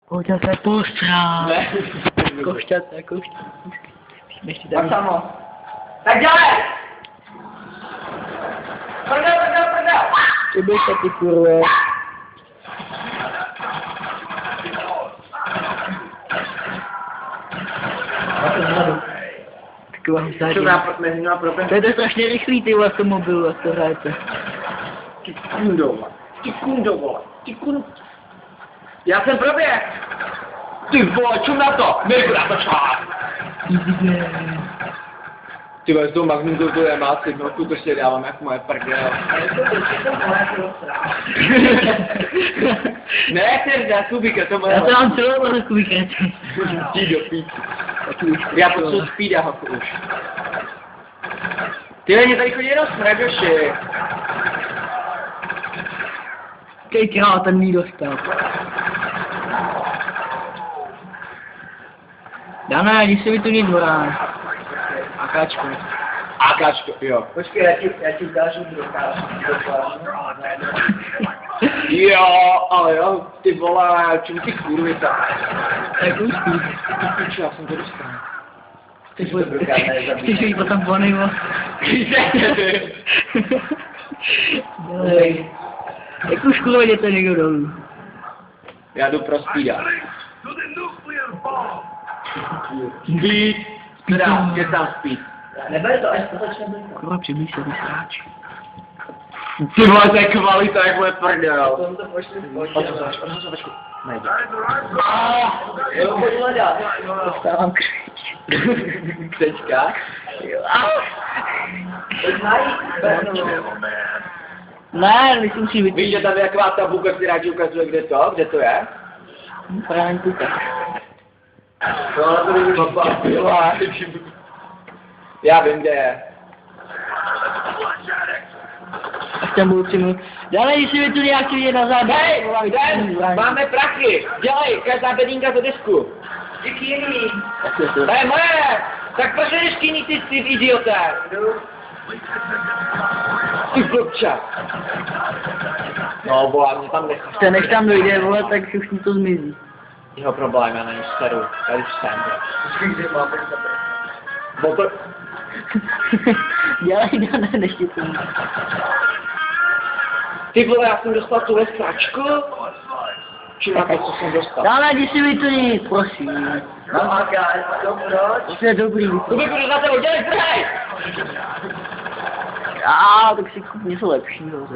Košťata postrál. Ne. Košťata. Ještě Tak tady. samo. Tak dělej! Prdel! Co běžte ty kurve? Taková Co husá. dá mezi nima problém? To je to strašně rychlý ty vole v tom mobilu, jak to hrajete. Ty kundo, vole. Já jsem proběh. Ty vole, čum na to, nejdu na to šát. Ty vole, s tou magnizou to je má signálku, to si dávám jak moje prdel. Ne, ty dá kubíka, to moje. Já to mám celou za kubík. Jdi do píči. Já potřebuji speeda haku už. Ty mě tady chodí jenom smradoši. Kejkrát ten mý dostal. Dana, jdi si vytunit dvorán. Akáčko. Akáčko, jo. Počkej, já ti ukážu, kdo ukážu. Jo, ale jo, ty vole, čemu ty kurvy tak? Tak už ty. Ty piču, já jsem to dostal. Chceš jít potom po nejmo? Dělej. Jak už kurva jděte někdo dolů? Já jdu pro speeda. Speed. Teda, je tam speed. Neber to, až to začne být. Kurva, přiblíž se, ty sráč. Ty vole, to je kvalita, jak moje prdel. Potom to pošli Počku. Nejde. Jo, pojď hledat. Dostávám křeč. Křečka? Pojď najít. Ne, myslím si Víš, vytunit. že tam je taková tabulka, která ti ukazuje, kde to je? Právě kuka. No, ale to není papá. Já vím, kde je. Až tam budu 3 minut. Dále, když si vytuní, já chci vidět na záběr. Hej, Den, máme prachy. Dělej, každá bedínka do disku. Díky. To je moje. Tak proč jdeš kyní ty idioté? Ty blbča. No, vole, mě tam necháš. Ještě než tam dojde, vole, tak už mi to zmizí. Jeho problém, já na něj staru. Já už jsem. Počkej, kde máme Bo to... Dělej, Dané, než ti to. Ty vole, já jsem dostal tuhle sračku? Či na to, co jsem dostal? Dále, když si vytuní, prosím. Mám akáč, to proč? To je dobrý. Kuby, budu za tebou, dělej, prhej! Tak si kup něco lepšího.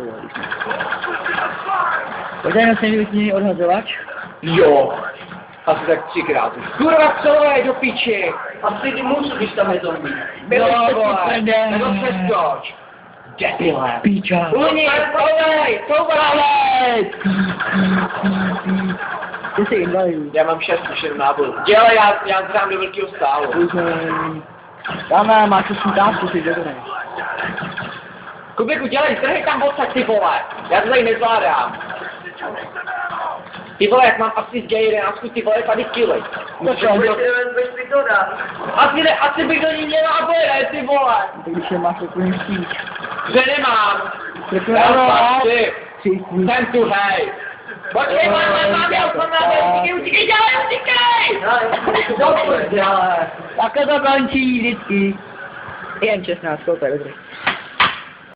Pojďte na sem vytuní odhazovač. Jo. Asi tak 3krát už. Kurva, co je do piči? Asi ty můžu, když tam je zombie. Jo, ty vole, prdel. nebo přeskoč. Debile. Píča. Uni, koulej, koulej. Ty jsi invalid. Já mám 6 už jenom náboru. Dělej, já zdrám do velkého stálu. Dáme, máš to smutávku, jsi dobré. Kubiku, dělej, strhej tam odsaď, ty vole. Já to tady nezvládám. Ty vole, jak mám asi z G11, ty vole, tady kily. Pojď mi to dát. Asi bych do ní měl náboje, ty vole. Tak když je máš takový spíč. Že nemám. Ty. Jsem tu, hej. Počkej, mám, já jsem na utíkej, dělej, utíkej. Dobře, dělej. Takhle to končí vždycky. Jen 16, to je dobrý.